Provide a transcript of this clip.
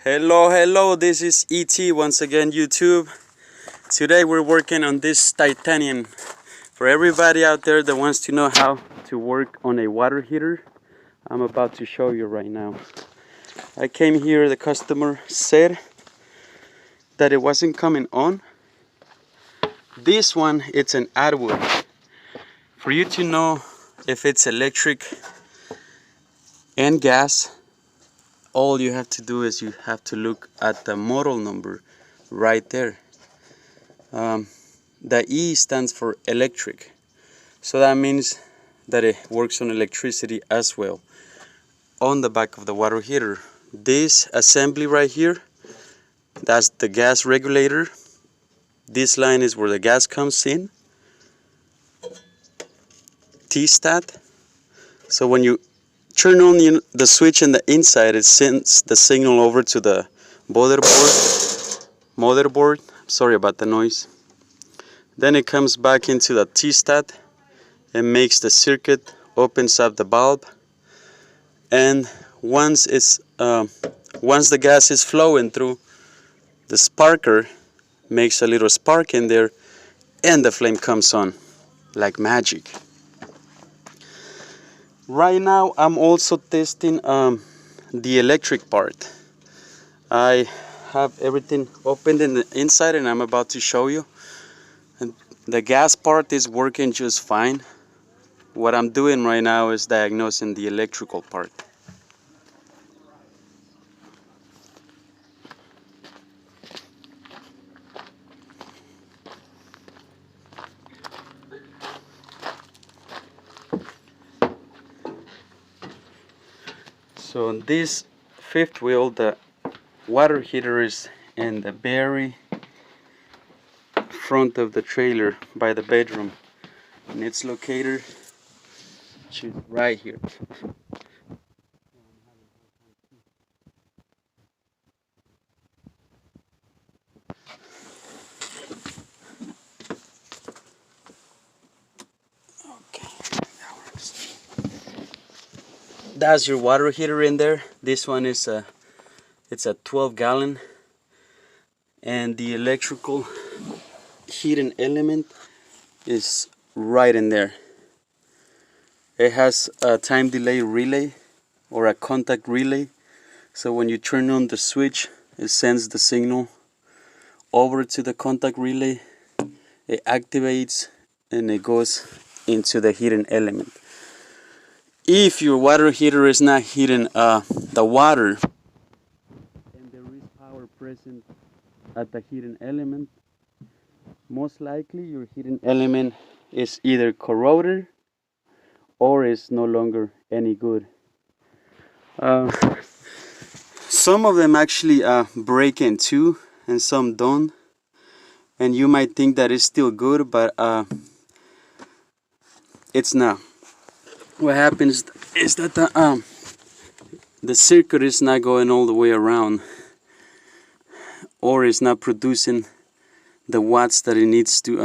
Hello, this is ET once again, YouTube. Today we're working on this titanium. For everybody out there that wants to know how to work on a water heater, I'm about to show you right now. I came here, the customer said that it wasn't coming on. This one, it's an Atwood. For you to know if it's electric and gas, all you have to do is you have to look at the model number right there. The E stands for electric, so that means that it works on electricity as well. On the back of the water heater, this assembly right here, that's the gas regulator. This line is where the gas comes in, T-stat. So when you turn on the switch on the inside, it sends the signal over to the motherboard. Sorry about the noise. Then it comes back into the T-stat and makes the circuit, opens up the bulb, and once the gas is flowing through, the sparker makes a little spark in there, and the flame comes on like magic. Right now I'm also testing the electric part. I have everything opened in the inside and I'm about to show you. And the gas part is working just fine. What I'm doing right now is diagnosing the electrical part. So on this fifth wheel, the water heater is in the very front of the trailer by the bedroom, and it's located right here. Okay, that works. That's your water heater in there. This one is it's a 12-gallon, and the electrical heating element is right in there. It has a time delay relay or a contact relay, so when you turn on the switch, it sends the signal over to the contact relay, it activates, and it goes into the heating element. If your water heater is not heating the water, and there is power present at the heating element, most likely your heating element is either corroded or is no longer any good. Some of them actually break in two and some don't, and you might think that it's still good, but it's not. What happens is that the circuit is not going all the way around, or is not producing the watts that it needs to